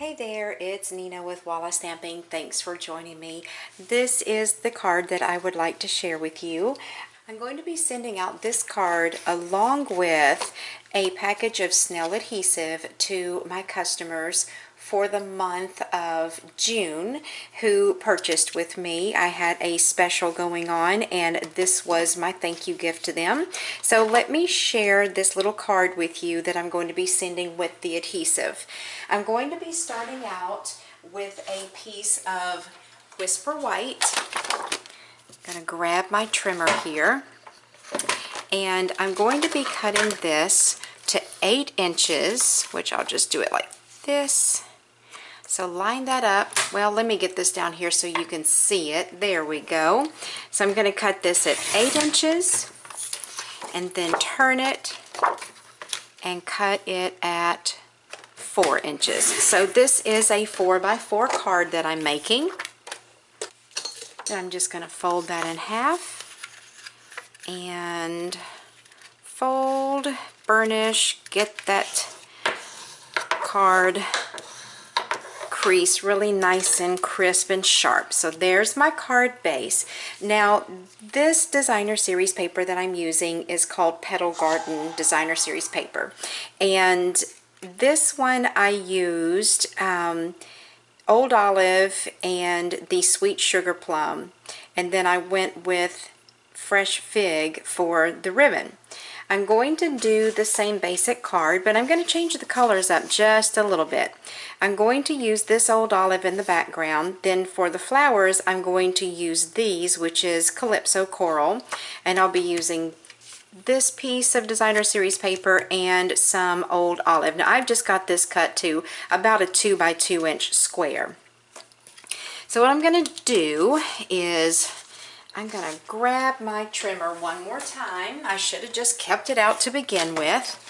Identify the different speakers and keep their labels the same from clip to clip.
Speaker 1: Hey there, it's Nina with Walla Stamping. Thanks for joining me. This is the card that I would like to share with you. I'm going to be sending out this card along with a package of snail adhesive to my customers for the month of June who purchased with me. I had a special going on and this was my thank you gift to them. So let me share this little card with you that I'm going to be sending with the adhesive. I'm going to be starting out with a piece of Whisper White. I'm going to grab my trimmer here and I'm going to be cutting this to 8 inches, which I'll just do it like this. So line that up. Well, let me get this down here so you can see it. There we go. So I'm going to cut this at 8 inches and then turn it and cut it at 4 inches. So this is a 4x4 card that I'm making. Then I'm just going to fold that in half and fold, burnish, get that card crease really nice and crisp and sharp. So there's my card base. Now this designer series paper that I'm using is called Petal Garden designer series paper, and this one I used Old Olive and the Sweet Sugar Plum, and then I went with Fresh Fig for the ribbon. I'm going to do the same basic card, but I'm going to change the colors up just a little bit. I'm going to use this Old Olive in the background. Then for the flowers, I'm going to use these, which is Calypso Coral, and I'll be using this piece of designer series paper and some Old Olive. Now I've just got this cut to about a 2x2 inch square. So what I'm going to do is I'm going to grab my trimmer one more time. I should have just kept it out to begin with.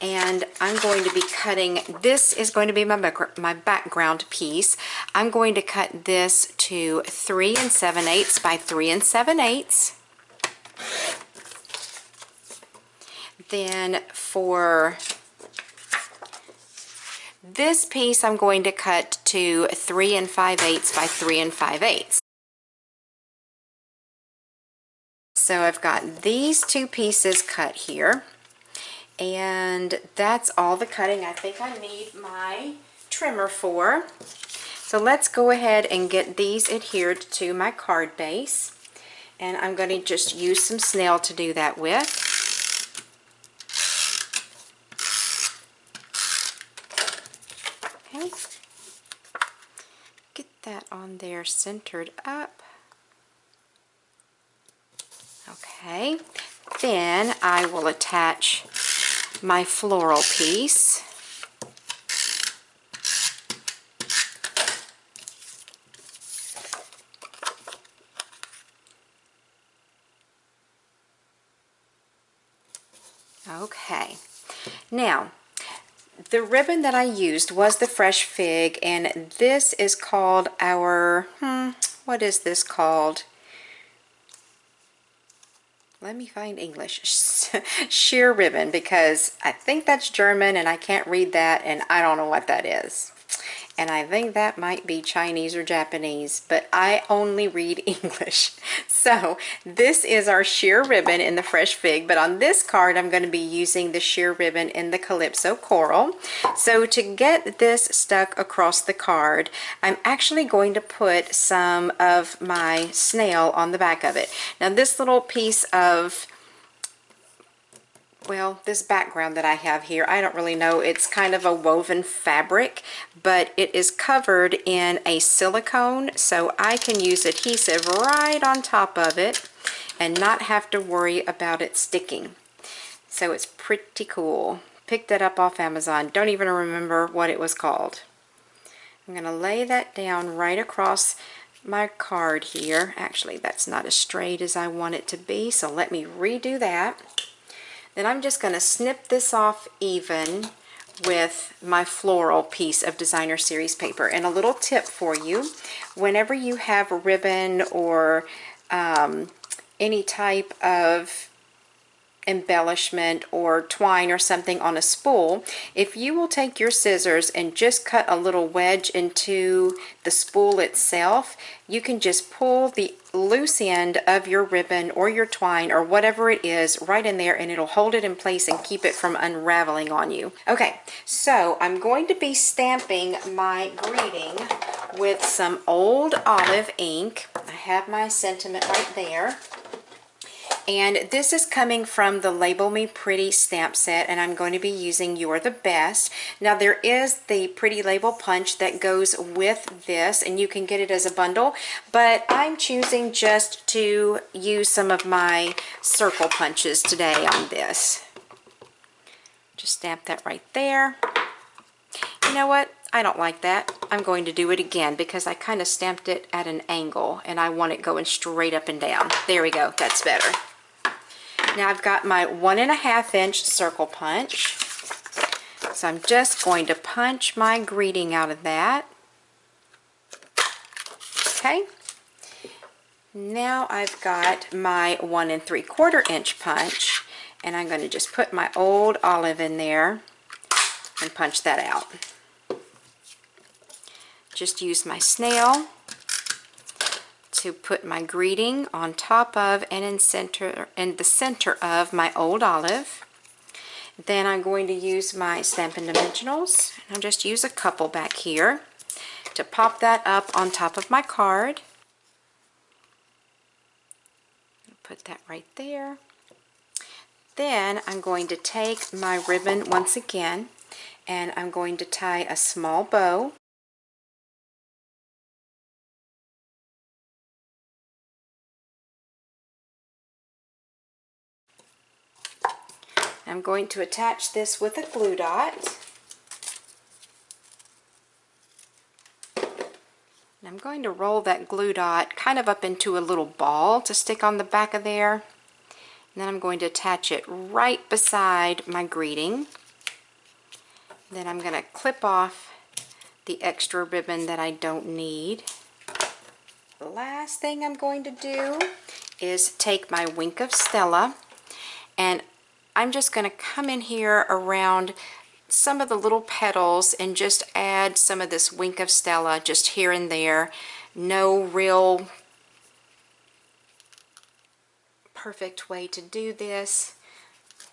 Speaker 1: And I'm going to be cutting, this is going to be my background piece. I'm going to cut this to 3 7/8 by 3 7/8. Then for this piece, I'm going to cut to 3 5/8 by 3 5/8. So I've got these two pieces cut here, and that's all the cutting I think I need my trimmer for. So let's go ahead and get these adhered to my card base, and I'm going to just use some snail to do that with. Okay, get that on there centered up. Okay, then I will attach my floral piece. Okay, now the ribbon that I used was the Fresh Fig, and this is called our, what is this called? Let me find English. Sheer ribbon, because I think that's German and I can't read that and I don't know what that is. And I think that might be Chinese or Japanese, but I only read English. So this is our sheer ribbon in the Fresh Fig, but on this card I'm going to be using the sheer ribbon in the Calypso Coral. So to get this stuck across the card, I'm actually going to put some of my snail on the back of it. Now this little piece of, well, this background that I have here, I don't really know, it's kind of a woven fabric, but it is covered in a silicone, so I can use adhesive right on top of it and not have to worry about it sticking. So it's pretty cool. Picked that up off Amazon. Don't even remember what it was called. I'm going to lay that down right across my card here. Actually, that's not as straight as I want it to be, so let me redo that. Then I'm just going to snip this off even with my floral piece of designer series paper. And a little tip for you, whenever you have a ribbon or any type of embellishment or twine or something on a spool, if you will take your scissors and just cut a little wedge into the spool itself, you can just pull the loose end of your ribbon or your twine or whatever it is right in there, and it'll hold it in place and keep it from unraveling on you. Okay, so I'm going to be stamping my greeting with some old olive ink. I have my sentiment right there. And this is coming from the Label Me Pretty stamp set, and I'm going to be using You're the Best. Now there is the Pretty Label Punch that goes with this, and you can get it as a bundle, but I'm choosing just to use some of my circle punches today on this. Just stamp that right there. You know what? I don't like that. I'm going to do it again because I kind of stamped it at an angle and I want it going straight up and down. There we go. That's better. Now I've got my 1.5 inch circle punch. So I'm just going to punch my greeting out of that. Okay. Now I've got my 1 3/4 inch punch, and I'm going to just put my old olive in there and punch that out. Just use my snail to put my greeting on top of and in the center of my old olive. Then I'm going to use my Stampin' Dimensionals. I'll just use a couple back here to pop that up on top of my card. Put that right there. Then I'm going to take my ribbon once again, and I'm going to tie a small bow. I'm going to attach this with a glue dot. And I'm going to roll that glue dot kind of up into a little ball to stick on the back of there. And then I'm going to attach it right beside my greeting. Then I'm going to clip off the extra ribbon that I don't need. The last thing I'm going to do is take my Wink of Stella, and I'm just going to come in here around some of the little petals and just add some of this Wink of Stella just here and there. No real perfect way to do this.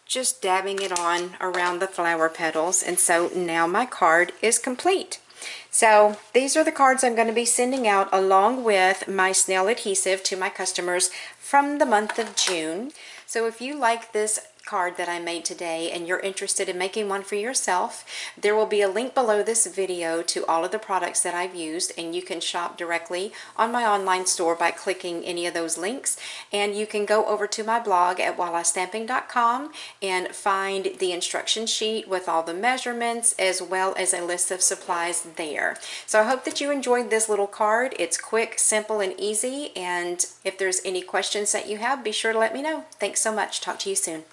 Speaker 1: Just dabbing it on around the flower petals, and so now my card is complete. So these are the cards I'm going to be sending out along with my snail adhesive to my customers from the month of June. So if you like this card that I made today and you're interested in making one for yourself, there will be a link below this video to all of the products that I've used, and you can shop directly on my online store by clicking any of those links. And you can go over to my blog at wallastamping.com and find the instruction sheet with all the measurements as well as a list of supplies there. So I hope that you enjoyed this little card. It's quick, simple, and easy, and if there's any questions that you have, be sure to let me know. Thanks so much. Talk to you soon.